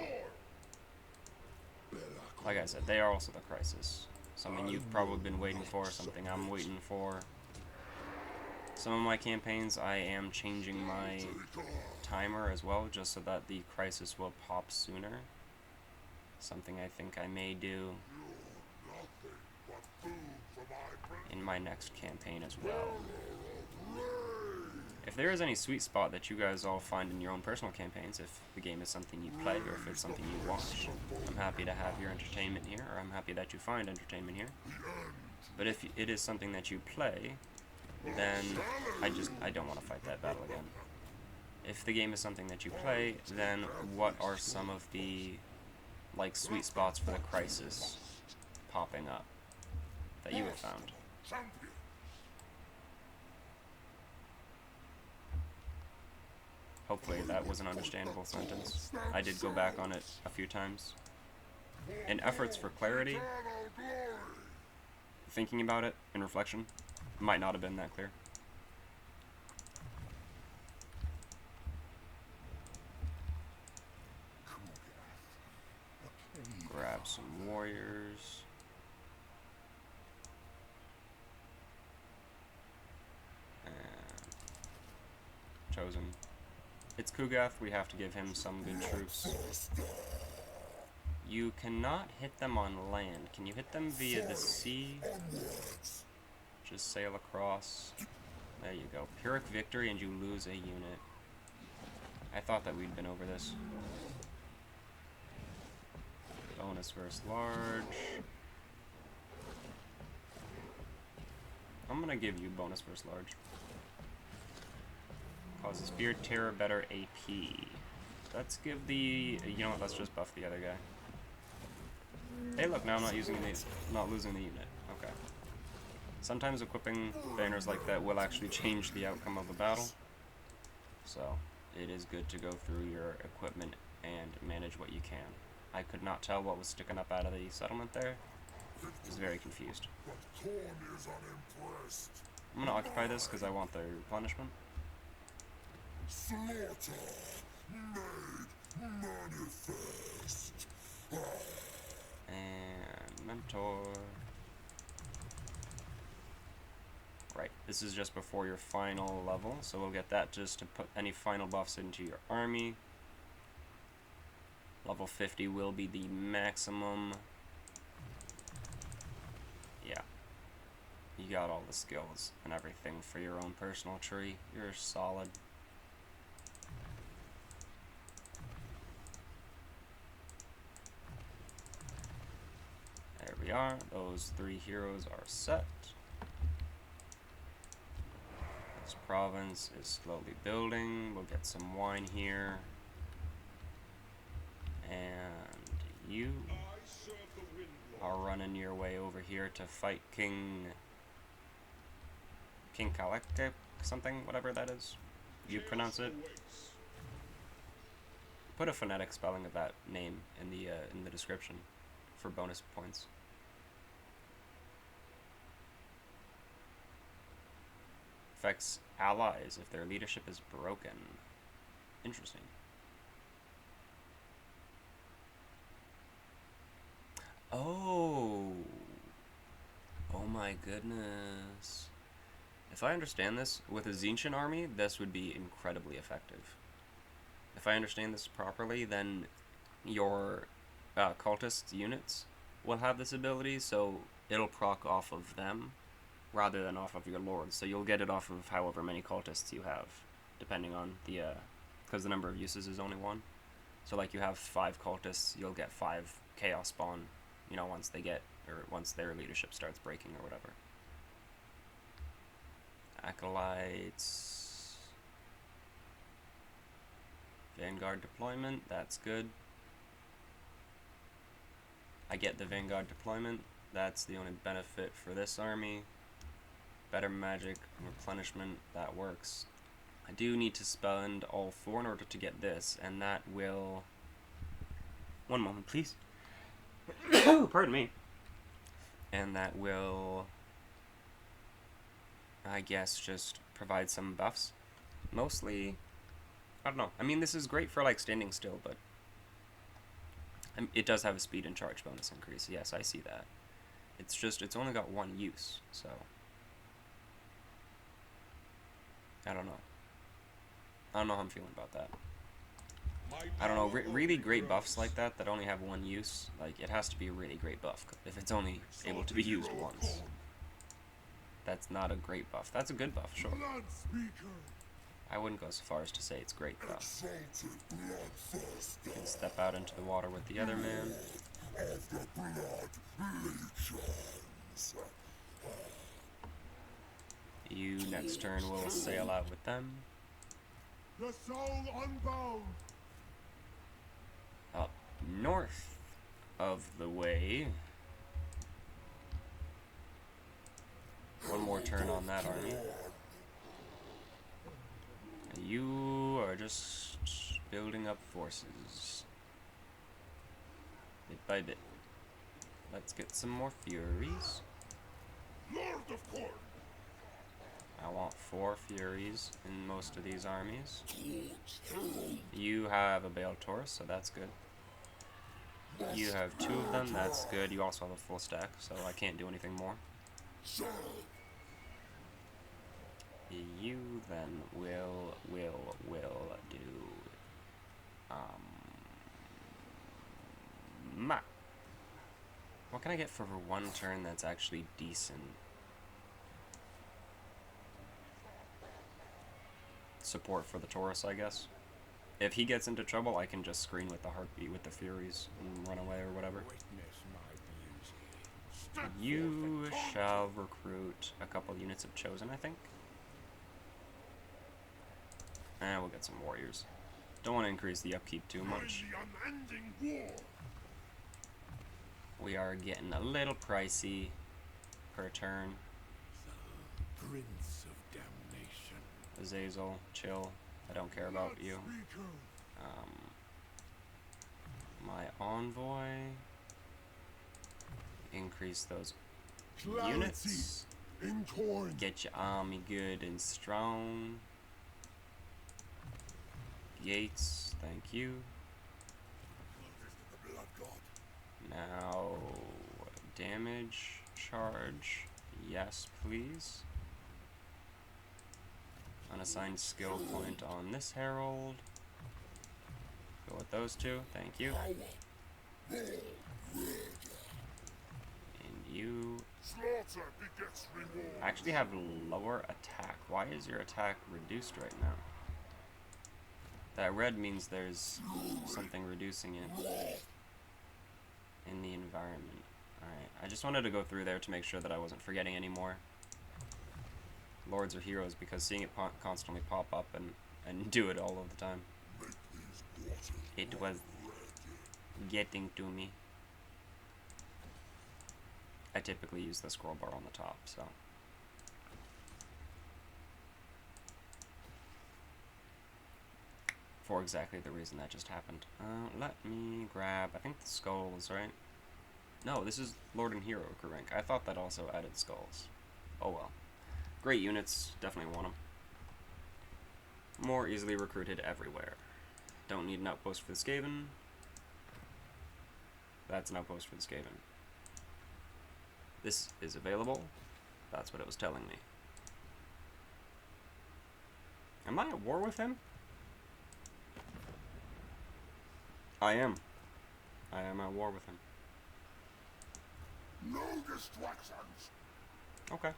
Like I said, they are also the crisis. Something you've probably been waiting for, something I'm waiting for. Some of my campaigns, I am changing my timer as well, just so that the crisis will pop sooner. Something I think I may do in my next campaign as well. If there is any sweet spot that you guys all find in your own personal campaigns, if the game is something you play or if it's something you watch, I'm happy to have your entertainment here, or I'm happy that you find entertainment here. But if it is something that you play, then I don't want to fight that battle again. If the game is something that you play, then what are some of the like sweet spots for the crisis popping up that you have found? Hopefully that was an understandable sentence. I did go back on it a few times. In efforts for clarity, thinking about it in reflection, might not have been that clear. Grab some warriors. And chosen. It's Kugath, we have to give him some good troops. You cannot hit them on land. Can you hit them via the sea? Just sail across. There you go. Pyrrhic victory and you lose a unit. I thought that we'd been over this. Bonus versus large. I'm gonna give you bonus versus large. Causes fear, terror, better AP. Let's give the... You know what, let's just buff the other guy. Hey look, now I'm not losing the unit. Okay. Sometimes equipping banners like that will actually change the outcome of a battle. So, it is good to go through your equipment and manage what you can. I could not tell what was sticking up out of the settlement there. I was very confused. I'm gonna occupy this because I want the replenishment. Slaughter made manifest. And mentor. Right, this is just before your final level, so we'll get that just to put any final buffs into your army. Level 50 will be the maximum. Yeah. You got all the skills and everything for your own personal tree. You're solid. There we are. Those 3 heroes are set. This province is slowly building. We'll get some wine here. And you are running your way over here to fight King Kaleke something, whatever that is. You pronounce it. Put a phonetic spelling of that name in the description for bonus points. Affects allies if their leadership is broken. Interesting. Oh. Oh my goodness. If I understand this, with a Tzeentchian army, this would be incredibly effective. If I understand this properly, then your cultist units will have this ability, so it'll proc off of them rather than off of your lords. So you'll get it off of however many cultists you have, depending on the, because the number of uses is only 1. So like you have 5 cultists, you'll get 5 chaos spawn, you know, once they get, or once their leadership starts breaking or whatever. Acolytes. Vanguard deployment, that's good. I get the Vanguard deployment, that's the only benefit for this army. Better magic, replenishment, that works. I do need to spend all 4 in order to get this, and that will... One moment, please. Pardon me. And that will, I guess, just provide some buffs. Mostly, I don't know. I mean, this is great for, like, standing still, but it does have a speed and charge bonus increase. Yes, I see that. It's just, it's only got 1 use, so... I don't know. I don't know how I'm feeling about that. I don't know, really great buffs like that only have 1 use, like, it has to be a really great buff if it's only able to be used once. That's not a great buff. That's a good buff, sure. I wouldn't go so far as to say it's great, though. You can step out into the water with the other man. You, next turn, will sail out with them. The soul unbound. Up north of the way. One more turn on that army. You are just building up forces. Bit by bit. Let's get some more Furies. Lord of Khorne. I want 4 Furies in most of these armies. You have a Bale Taurus, so that's good. You have 2 of them, that's good. You also have a full stack, so I can't do anything more. You then will do what can I get for 1 turn that's actually decent? Support for the Taurus, I guess. If he gets into trouble, I can just screen with the Heartbeat with the Furies and run away or whatever. You shall recruit a couple units of Chosen, I think. And we'll get some Warriors. Don't want to increase the upkeep too much. We are getting a little pricey per turn. Prince of Damnation. Azazel, chill. I don't care about you. My envoy. Increase those units. In Khorne. Get your army good and strong. Gates, thank you. Now, damage, charge, yes please. Unassigned skill point on this herald. Go with those 2, thank you. And you actually have lower attack. Why is your attack reduced right now? That red means there's something reducing it in the environment. Alright, I just wanted to go through there to make sure that I wasn't forgetting any more. Lords are heroes because seeing it constantly pop up and do it all of the time. It was getting to me. I typically use the scroll bar on the top, so. For exactly the reason that just happened. Let me grab, I think the skulls, right? No, this is Lord and Hero crew rank. I thought that also added skulls. Oh well. Great units, definitely want them. More easily recruited everywhere. Don't need an outpost for the Skaven. That's an outpost for the Skaven. This is available. That's what it was telling me. Am I at war with him? I am. I am at war with him. No distractions. Okay.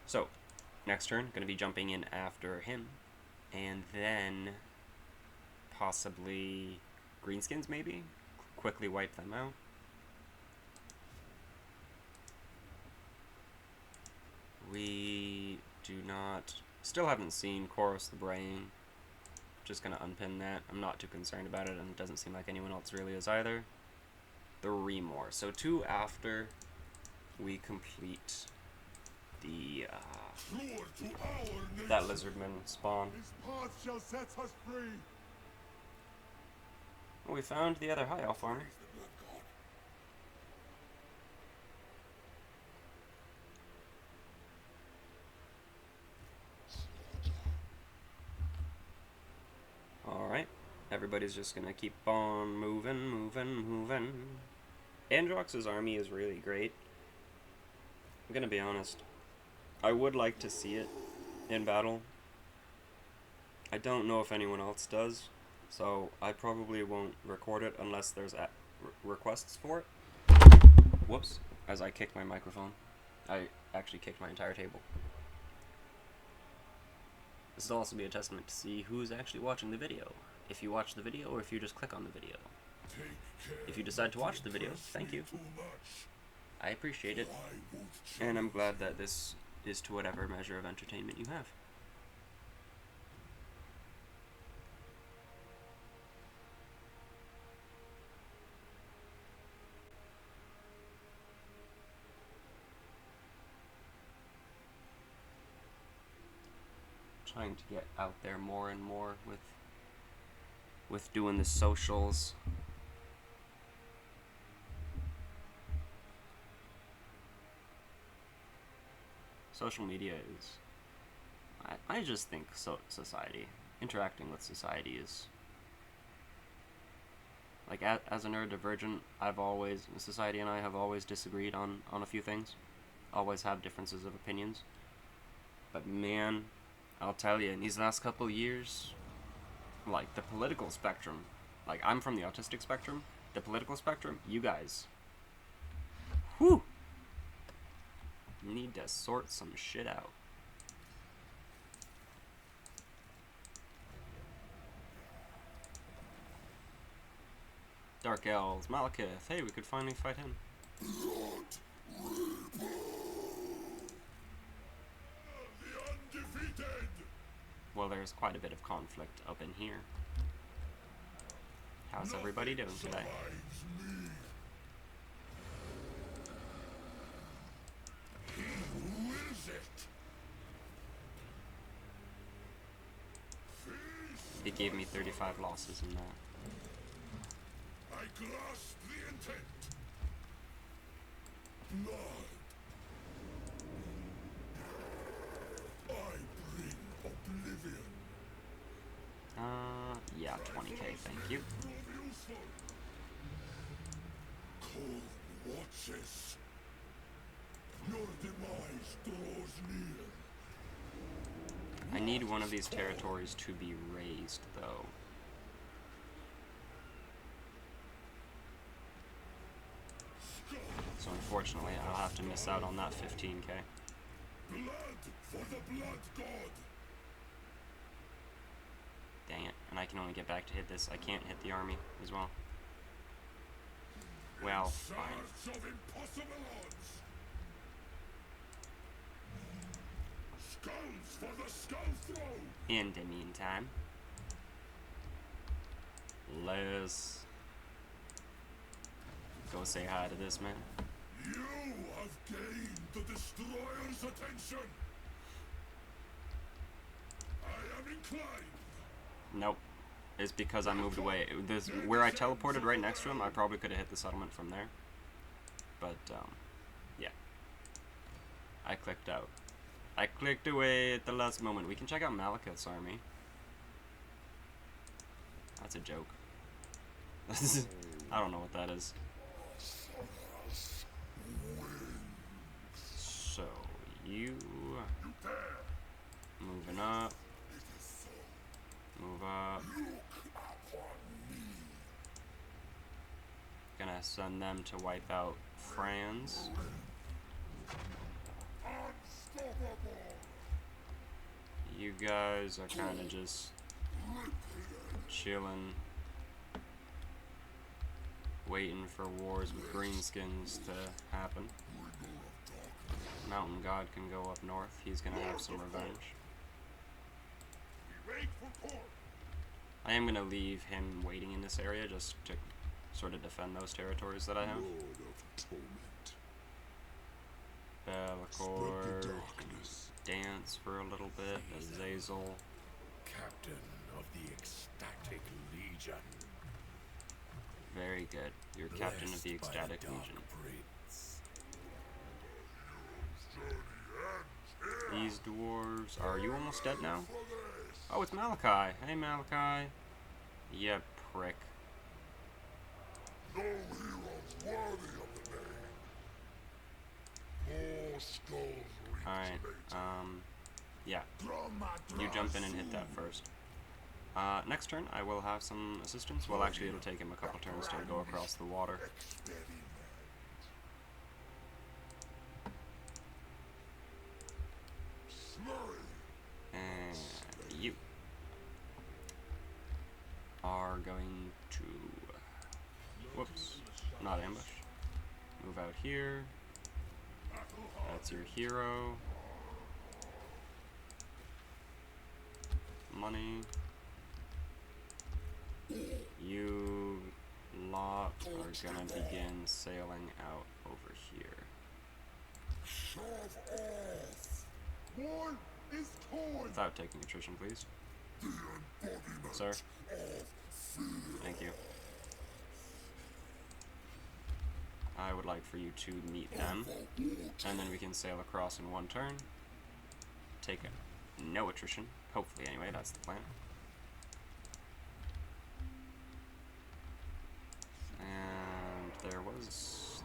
So, next turn, going to be jumping in after him. And then possibly greenskins, maybe? Quickly wipe them out. We do not... Still haven't seen Chorus the Braying. Just gonna unpin that. I'm not too concerned about it, and it doesn't seem like anyone else really is either. 3 more. So 2 after we complete the that Lizardmen spawn. His path shall set us free. Well, we found the other high elf armor. Alright, everybody's just gonna keep on moving. Androx's army is really great. I'm gonna be honest. I would like to see it in battle. I don't know if anyone else does, so I probably won't record it unless there's requests for it. Whoops, as I kicked my microphone. I actually kicked my entire table. This will also be a testament to see who's actually watching the video. If you watch the video, or if you just click on the video. If you decide to watch the video, thank you. I appreciate it. And I'm glad that this is to whatever measure of entertainment you have. Trying to get out there more and more with doing the socials. Social media is, I just think society, interacting with society is, like, as a neurodivergent, society and I have always disagreed on a few things, always have differences of opinions, but man, I'll tell you, in these last couple of years, like, the political spectrum, like, I'm from the autistic spectrum, the political spectrum, you guys, whew, need to sort some shit out. Dark Elves, Malekith, hey, we could finally fight him. Lord Kroak. The Undefeated. Well, there's quite a bit of conflict up in here. How's everybody doing today? Survives me. Who is it? Feast. It gave me 35 losses in that. I grasp the intent. Blood. I bring oblivion. Yeah, 20k, thank you. Prove useful. Khorne watches. Your demise draws near. I need one of these territories to be raised, though. So unfortunately, I'll have to miss out on that 15k. Blood for the blood god. Dang it, and I can only get back to hit this. I can't hit the army as well. Well, fine. Search of impossible odds. Skulls for the skull throw. In the meantime, let's go say hi to this man. You have gained the destroyer's attention. I am inclined. Nope. It's because I moved away. Where I teleported right next to him, I probably could have hit the settlement from there. But, yeah. I clicked out. I clicked away at the last moment. We can check out Malekith's army. That's a joke. I don't know what that is. So, you... moving up. Move up. Gonna send them to wipe out France. You guys are kind of just chilling, waiting for wars with greenskins to happen. Mountain God can go up north. He's gonna have some revenge. We wait for Khorne. I am gonna leave him waiting in this area just to sort of defend those territories that I have. Lord of torment. Bellicor, Spread the darkness. dance for a little bit. Azazel. Captain of the ecstatic legion. Very good. You're captain of the Blessed by ecstatic dark legion. prince. These dwarves. Are you almost dead now? For this. Oh, it's Malachi. Hey, Malachi. Yeah, prick. No heroes worthy of the name. More skulls Alright, reach yeah. You jump in and hit that first. Next turn, I will have some assistance. Well, actually, it'll take him a couple turns to go across the water. And you are going to... Whoops. Not ambush. Move out here. That's your hero. Money. You lot are gonna begin sailing out over here. Shove off. War is torn. Without taking attrition, please. The embodiment Sir. of fear. Thank you. I would like for you to meet them, and then we can sail across in one turn. Take no attrition. Hopefully, anyway, that's the plan. And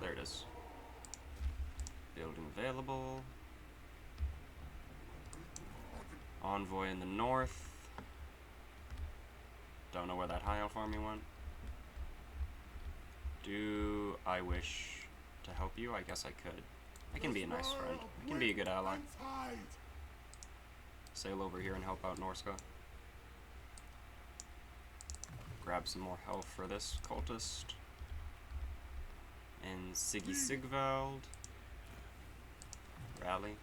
there it is. Building available. Envoy in the north. Don't know where that high elf army went. Do I wish to help you? I guess I could. I can be a nice friend. I can be a good ally. Sail over here and help out Norska. Grab some more health for this cultist. And Siggy Sigvald. Rally.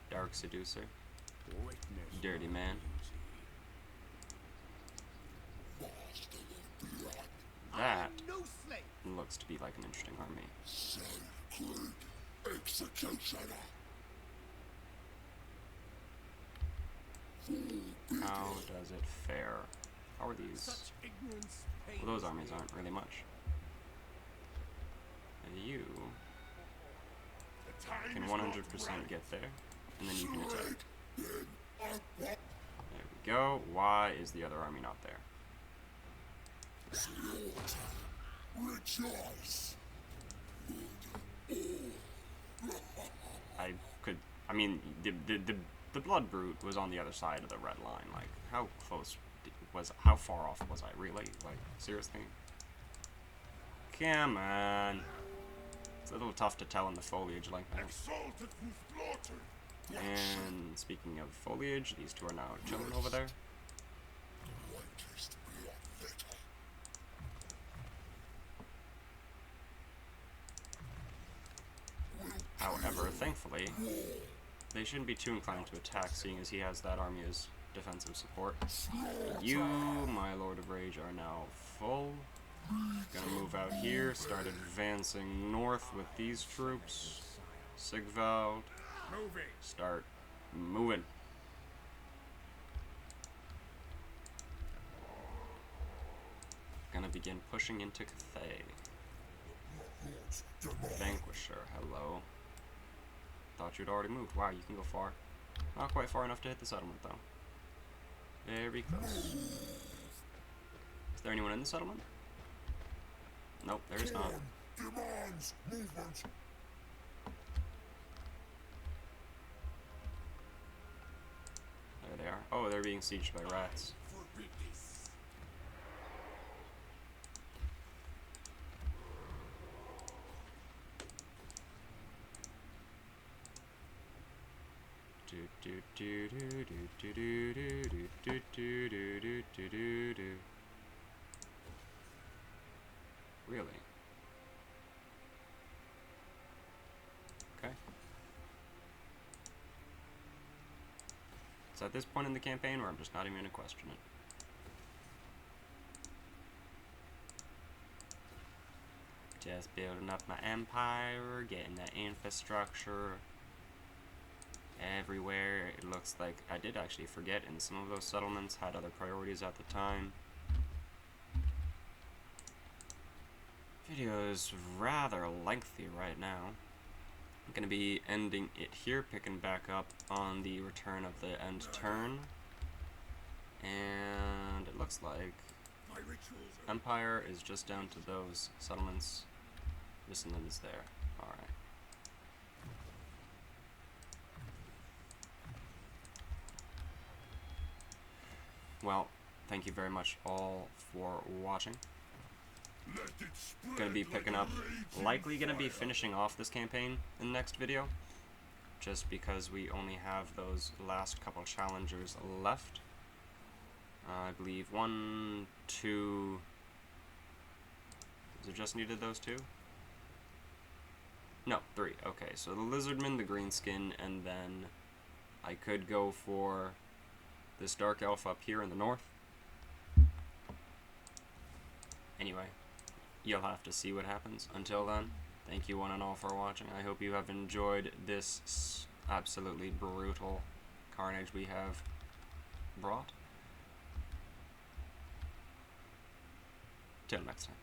Dark Seducer. Dirty Man. That looks to be like an interesting army. How does it fare? How are these? Well, those armies aren't really much. And you can 100% get there, and then you can attack. There we go. Why is the other army not there? Rejoice. I mean, the Blood Brute was on the other side of the red line. Like, how close how far off was I really? Like, seriously? Come on. It's a little tough to tell in the foliage like that. Exalted from slaughter. And speaking of foliage, these two are now chilling over there. However, thankfully, they shouldn't be too inclined to attack, seeing as he has that army as defensive support. You, my Lord of Rage, are now full. Gonna move out here, start advancing north with these troops. Sigvald, start moving. Gonna begin pushing into Cathay. Vanquisher, hello. Thought you'd already moved. Wow, you can go far. Not quite far enough to hit the settlement, though. Very close. Is there anyone in the settlement? Nope, there is not. Demands movement. There they are. Oh, they're being sieged by rats. Really? Okay. It's at this point in the campaign where I'm just not even going to question it. Just building up my empire, getting that infrastructure everywhere. It looks like I did actually forget, and some of those settlements had other priorities at the time. Video is rather lengthy right now. I'm going to be ending it here, picking back up on the return of the end turn. And it looks like My rituals are Empire is just down to those settlements. Lizardmen's there. Alright. Well, thank you very much all for watching. let it spread Gonna be like picking a up, raging likely gonna be fire. finishing off this campaign in the next video, just because we only have those last couple challengers left. I believe 1, 2. Is it just needed those 2? No, 3. Okay, so the Lizardmen, the green skin, and then I could go for this dark elf up here in the north. Anyway, you'll have to see what happens. Until then, thank you one and all for watching. I hope you have enjoyed this absolutely brutal carnage we have brought. Till next time.